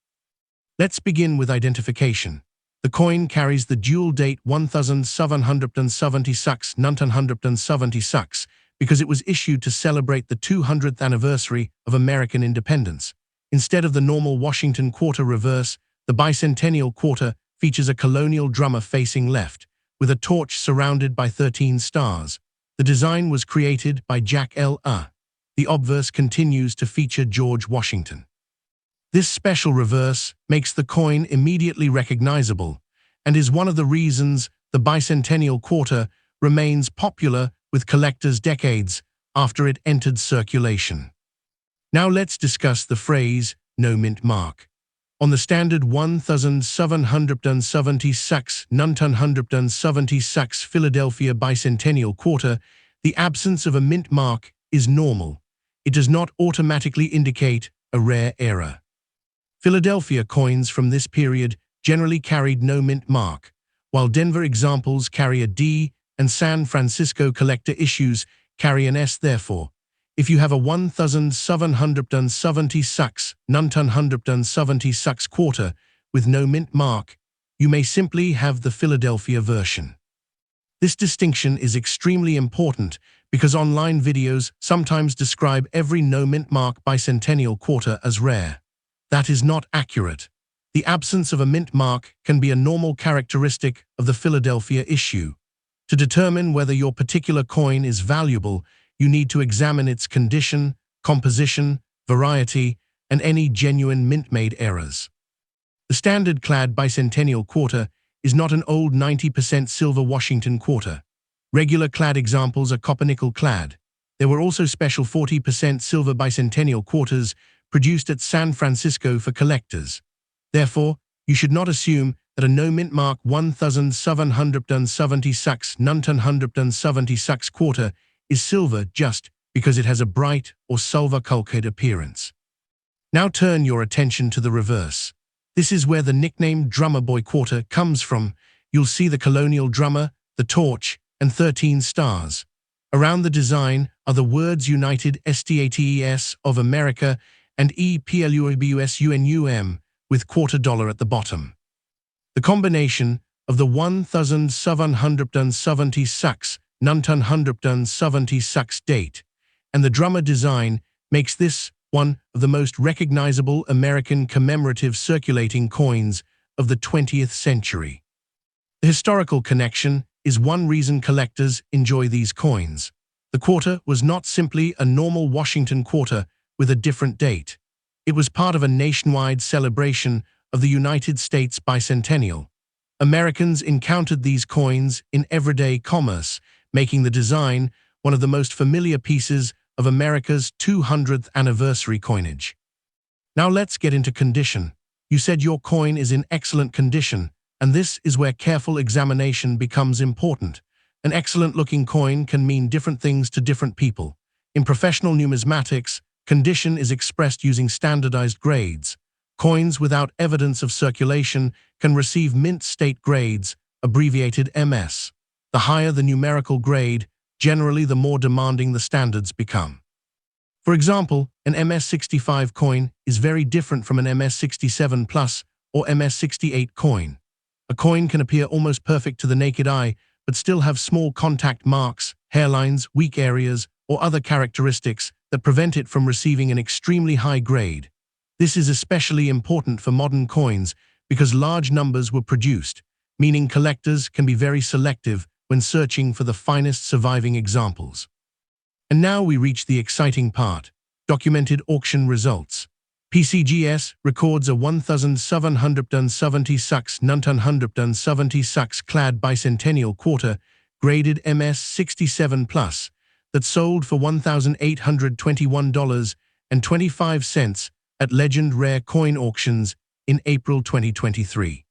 Let's begin with identification. The coin carries the dual date 1776 1976 because it was issued to celebrate the 200th anniversary of American independence. Instead of the normal Washington Quarter reverse, the bicentennial quarter features a colonial drummer facing left, with a torch surrounded by 13 stars. The design was created by Jack L. The obverse continues to feature George Washington. This special reverse makes the coin immediately recognizable and is one of the reasons the bicentennial quarter remains popular with collectors decades after it entered circulation. Now let's discuss the phrase, no mint mark. On the standard 1776 1976 Philadelphia bicentennial quarter, the absence of a mint mark is normal. It does not automatically indicate a rare error. Philadelphia coins from this period generally carried no mint mark, while Denver examples carry a D and San Francisco collector issues carry an S. Therefore, if you have a 1776 1976 quarter with no mint mark, you may simply have the Philadelphia version. This distinction is extremely important because online videos sometimes describe every no mint mark bicentennial quarter as rare. That is not accurate. The absence of a mint mark can be a normal characteristic of the Philadelphia issue. To determine whether your particular coin is valuable, you need to examine its condition, composition, variety, and any genuine mint-made errors. The standard-clad bicentennial quarter is not an old 90% silver Washington quarter. Regular clad examples are copper-nickel clad. There were also special 40% silver bicentennial quarters produced at San Francisco for collectors. Therefore, you should not assume that a no mint mark 1776 1976 quarter is silver just because it has a bright or silver-colored appearance. Now turn your attention to the reverse. This is where the nickname Drummer Boy Quarter comes from. You'll see the colonial drummer, the torch, and 13 stars. Around the design are the words United States of America and EPLUBUSUNUM with $quarter at the bottom. The combination of the 1776 1976 date and the drummer design makes this one of the most recognizable American commemorative circulating coins of the 20th century. The historical connection is one reason collectors enjoy these coins. The quarter was not simply a normal Washington quarter with a different date. It was part of a nationwide celebration of the United States bicentennial. Americans encountered these coins in everyday commerce, making the design one of the most familiar pieces of America's 200th anniversary coinage. Now let's get into condition. You said your coin is in excellent condition, and this is where careful examination becomes important. An excellent-looking coin can mean different things to different people. In professional numismatics, condition is expressed using standardized grades. Coins without evidence of circulation can receive mint state grades, abbreviated MS. The higher the numerical grade, generally the more demanding the standards become. For example, an MS-65 coin is very different from an MS-67 Plus or MS-68 coin. A coin can appear almost perfect to the naked eye, but still have small contact marks, hairlines, weak areas, or other characteristics that prevent it from receiving an extremely high grade. This is especially important for modern coins because large numbers were produced, meaning collectors can be very selective when searching for the finest surviving examples. And now we reach the exciting part: documented auction results. PCGS records a 1,776 clad bicentennial quarter graded MS-67 Plus that sold for $1,821.25 at Legend Rare Coin Auctions in April 2023.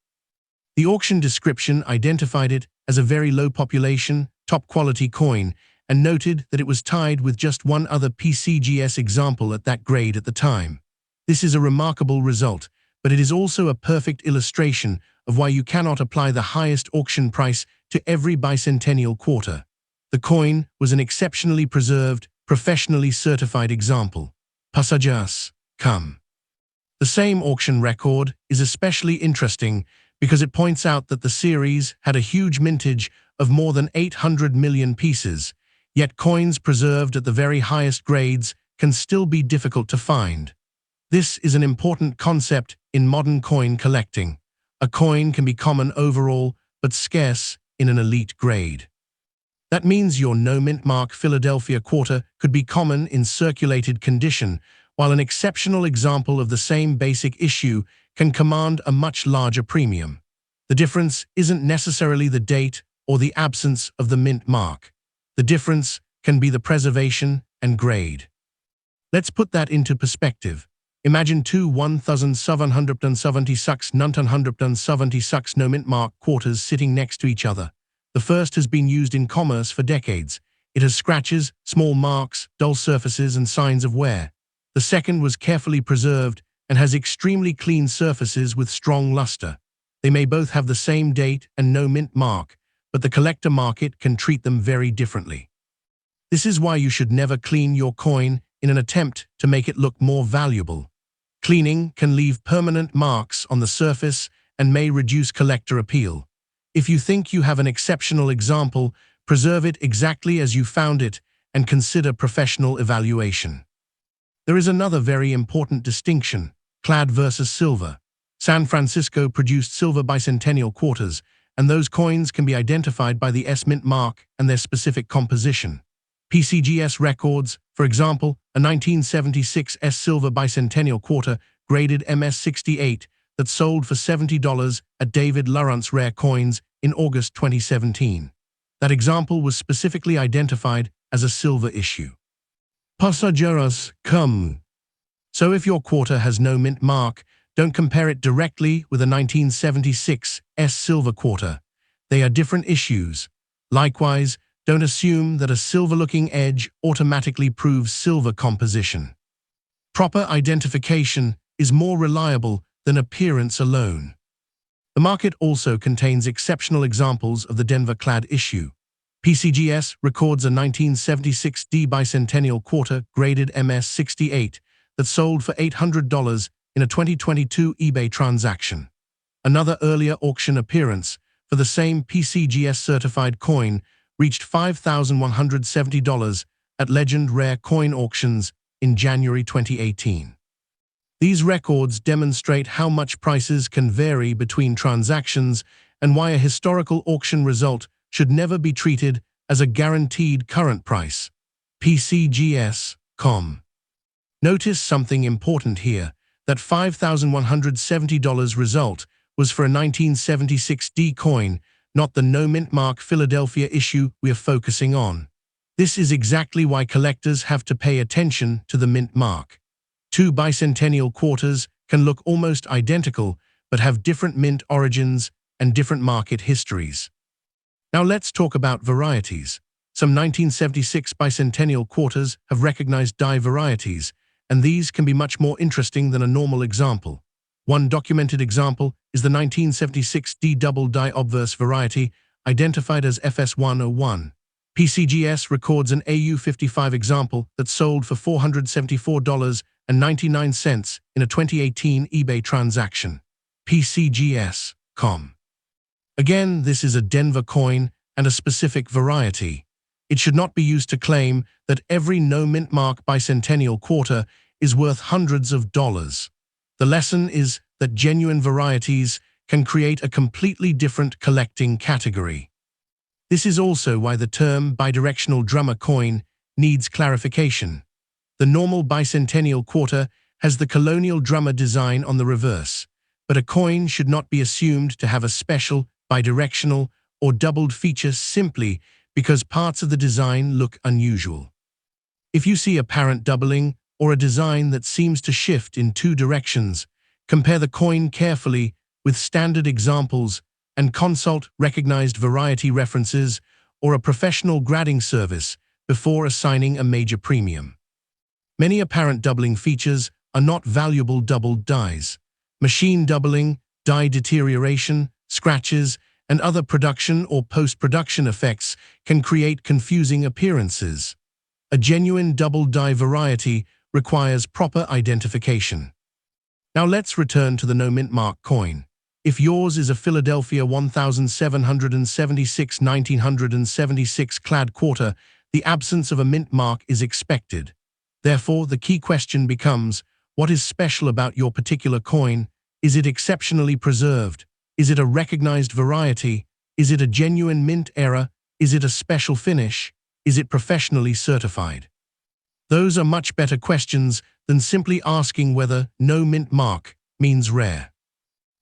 The auction description identified it as a very low population, top-quality coin and noted that it was tied with just one other PCGS example at that grade at the time. This is a remarkable result, but it is also a perfect illustration of why you cannot apply the highest auction price to every bicentennial quarter. The coin was an exceptionally preserved, professionally certified example. Passajas, come. The same auction record is especially interesting because it points out that the series had a huge mintage of more than 800 million pieces, yet coins preserved at the very highest grades can still be difficult to find. This is an important concept in modern coin collecting. A coin can be common overall, but scarce in an elite grade. That means your no-mint mark Philadelphia quarter could be common in circulated condition, while an exceptional example of the same basic issue can command a much larger premium. The difference isn't necessarily the date or the absence of the mint mark. The difference can be the preservation and grade. Let's put that into perspective. Imagine two 1,776 no-mint mark quarters sitting next to each other. The first has been used in commerce for decades. It has scratches, small marks, dull surfaces, and signs of wear. The second was carefully preserved and has extremely clean surfaces with strong luster. They may both have the same date and no mint mark, but the collector market can treat them very differently. This is why you should never clean your coin in an attempt to make it look more valuable. Cleaning can leave permanent marks on the surface and may reduce collector appeal. If you think you have an exceptional example, preserve it exactly as you found it and consider professional evaluation. There is another very important distinction: clad versus silver. San Francisco produced silver bicentennial quarters, and those coins can be identified by the S-mint mark and their specific composition. PCGS records, for example, a 1976 S-silver bicentennial quarter graded MS-68 that sold for $70 at David Lawrence Rare Coins in August 2017. That example was specifically identified as a silver issue. Pasajeros, come. So if your quarter has no mint mark, don't compare it directly with a 1976 S-silver quarter. They are different issues. Likewise, don't assume that a silver-looking edge automatically proves silver composition. Proper identification is more reliable than appearance alone. The market also contains exceptional examples of the Denver-clad issue. PCGS records a 1976 D bicentennial quarter graded MS-68 that sold for $800 in a 2022 eBay transaction. Another earlier auction appearance for the same PCGS-certified coin reached $5,170 at Legend Rare Coin Auctions in January 2018. These records demonstrate how much prices can vary between transactions and why a historical auction result should never be treated as a guaranteed current price. PCGS.com. Notice something important here, that $5,170 result was for a 1976 D coin, not the no-mint mark Philadelphia issue we are focusing on. This is exactly why collectors have to pay attention to the mint mark. Two bicentennial quarters can look almost identical, but have different mint origins and different market histories. Now let's talk about varieties. Some 1976 bicentennial quarters have recognized die varieties, and these can be much more interesting than a normal example. One documented example is the 1976 D double die obverse variety, identified as FS101. PCGS records an AU55 example that sold for $474.99 in a 2018 eBay transaction. PCGS.com. Again, this is a Denver coin and a specific variety. It should not be used to claim that every no-mint mark bicentennial quarter is worth hundreds of dollars. The lesson is that genuine varieties can create a completely different collecting category. This is also why the term bidirectional drummer coin needs clarification. The normal bicentennial quarter has the colonial drummer design on the reverse, but a coin should not be assumed to have a special, bidirectional, or doubled feature simply because parts of the design look unusual. If you see apparent doubling or a design that seems to shift in two directions, compare the coin carefully with standard examples and consult recognized variety references or a professional grading service before assigning a major premium. Many apparent doubling features are not valuable doubled dies. Machine doubling, die deterioration, scratches, and other production or post-production effects can create confusing appearances. A genuine double die variety requires proper identification. Now let's return to the no-mint mark coin. If yours is a Philadelphia 1776 1976 clad quarter, the absence of a mint mark is expected. Therefore, the key question becomes, what is special about your particular coin? Is it exceptionally preserved? Is it a recognized variety? Is it a genuine mint error? Is it a special finish? Is it professionally certified? Those are much better questions than simply asking whether no mint mark means rare.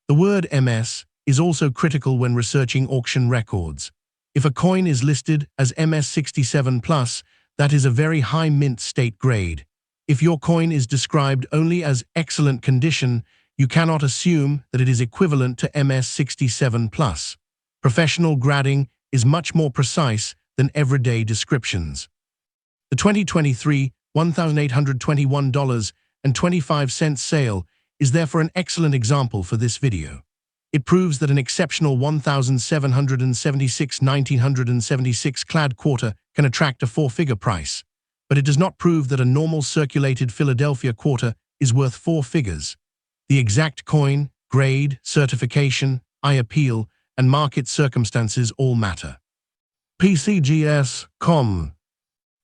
The word MS is also critical when researching auction records. If a coin is listed as MS67+, that is a very high mint state grade. If your coin is described only as excellent condition, you cannot assume that it is equivalent to MS67+. Professional grading is much more precise than everyday descriptions. The 2023 $1,821.25 sale is therefore an excellent example for this video. It proves that an exceptional 1776 1976 clad quarter can attract a four-figure price, but it does not prove that a normal circulated Philadelphia quarter is worth four figures. The exact coin, grade, certification, eye appeal, and market circumstances all matter. PCGS.com.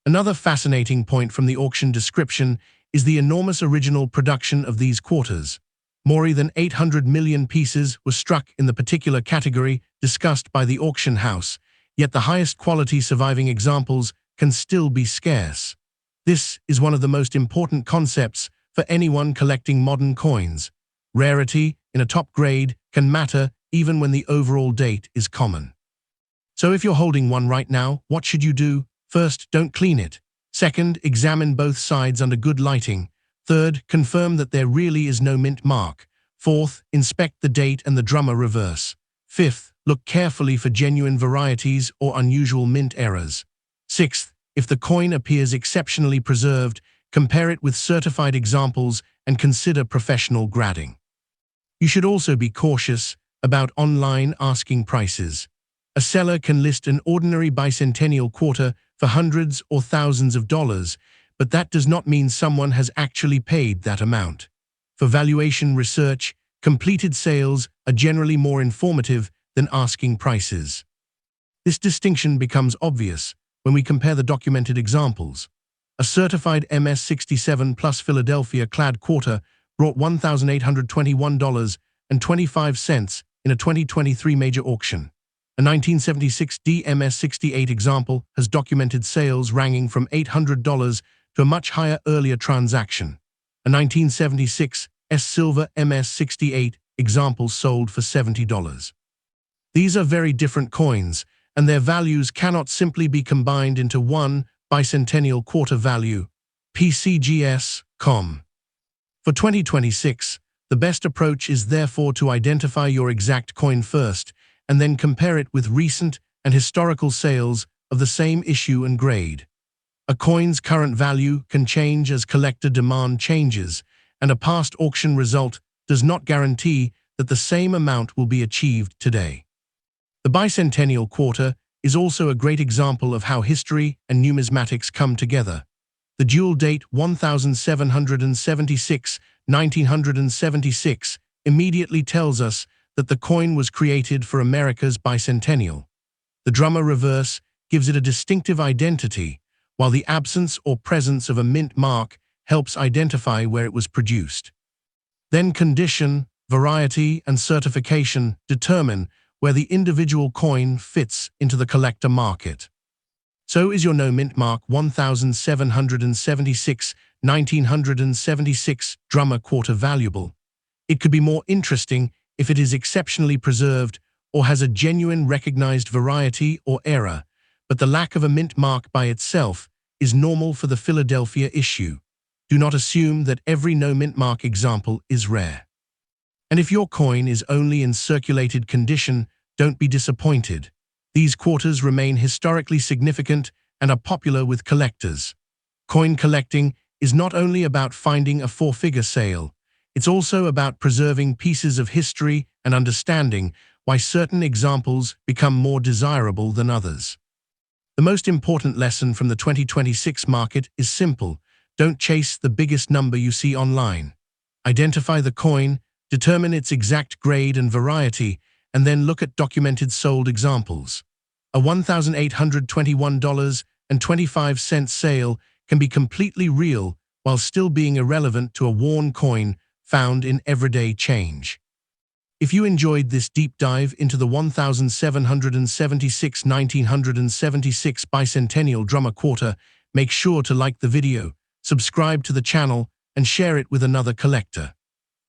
Another fascinating point from the auction description is the enormous original production of these quarters. More than 800 million pieces were struck in the particular category discussed by the auction house, yet the highest quality surviving examples can still be scarce. This is one of the most important concepts for anyone collecting modern coins. Rarity in a top grade can matter even when the overall date is common. So if you're holding one right now, what should you do? First, don't clean it. Second, examine both sides under good lighting. Third, confirm that there really is no mint mark. Fourth, inspect the date and the drummer reverse. Fifth, look carefully for genuine varieties or unusual mint errors. Sixth, if the coin appears exceptionally preserved, compare it with certified examples and consider professional grading. You should also be cautious about online asking prices. A seller can list an ordinary bicentennial quarter for hundreds or thousands of dollars, but that does not mean someone has actually paid that amount. For valuation research, completed sales are generally more informative than asking prices. This distinction becomes obvious when we compare the documented examples. A certified MS67+ Philadelphia clad quarter brought $1,821.25 in a 2023 major auction. A 1976 DMS68 example has documented sales ranging from $800 to a much higher earlier transaction. A 1976 S Silver MS68 example sold for $70. These are very different coins, and their values cannot simply be combined into one bicentennial quarter value. PCGS.com. For 2026, the best approach is therefore to identify your exact coin first, and then compare it with recent and historical sales of the same issue and grade. A coin's current value can change as collector demand changes, and a past auction result does not guarantee that the same amount will be achieved today. The bicentennial quarter is also a great example of how history and numismatics come together. The dual date 1776-1976 immediately tells us that the coin was created for America's bicentennial. The drummer reverse gives it a distinctive identity, while the absence or presence of a mint mark helps identify where it was produced. Then condition, variety, and certification determine where the individual coin fits into the collector market. So is your no mint mark 1776-1976 drummer quarter valuable? It could be more interesting if it is exceptionally preserved or has a genuine recognized variety or error, but the lack of a mint mark by itself is normal for the Philadelphia issue. Do not assume that every no mint mark example is rare. And if your coin is only in circulated condition, don't be disappointed. These quarters remain historically significant and are popular with collectors. Coin collecting is not only about finding a four-figure sale, it's also about preserving pieces of history and understanding why certain examples become more desirable than others. The most important lesson from the 2026 market is simple. Don't chase the biggest number you see online. Identify the coin, determine its exact grade and variety, and then look at documented sold examples. A $1,821.25 sale can be completely real while still being irrelevant to a worn coin found in everyday change. If you enjoyed this deep dive into the 1776-1976 bicentennial drummer quarter, make sure to like the video, subscribe to the channel, and share it with another collector.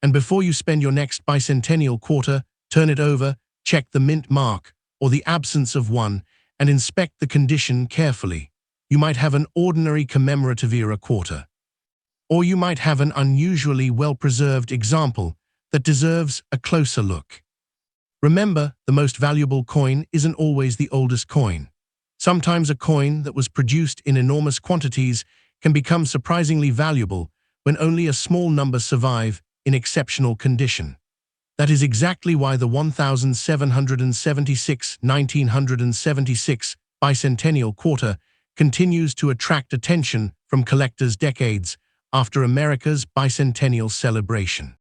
And before you spend your next bicentennial quarter, turn it over, check the mint mark or the absence of one, and inspect the condition carefully. You might have an ordinary commemorative era quarter. Or you might have an unusually well-preserved example that deserves a closer look. Remember, the most valuable coin isn't always the oldest coin. Sometimes a coin that was produced in enormous quantities can become surprisingly valuable when only a small number survive in exceptional condition. That is exactly why the 1776-1976 bicentennial quarter continues to attract attention from collectors decades after America's bicentennial celebration.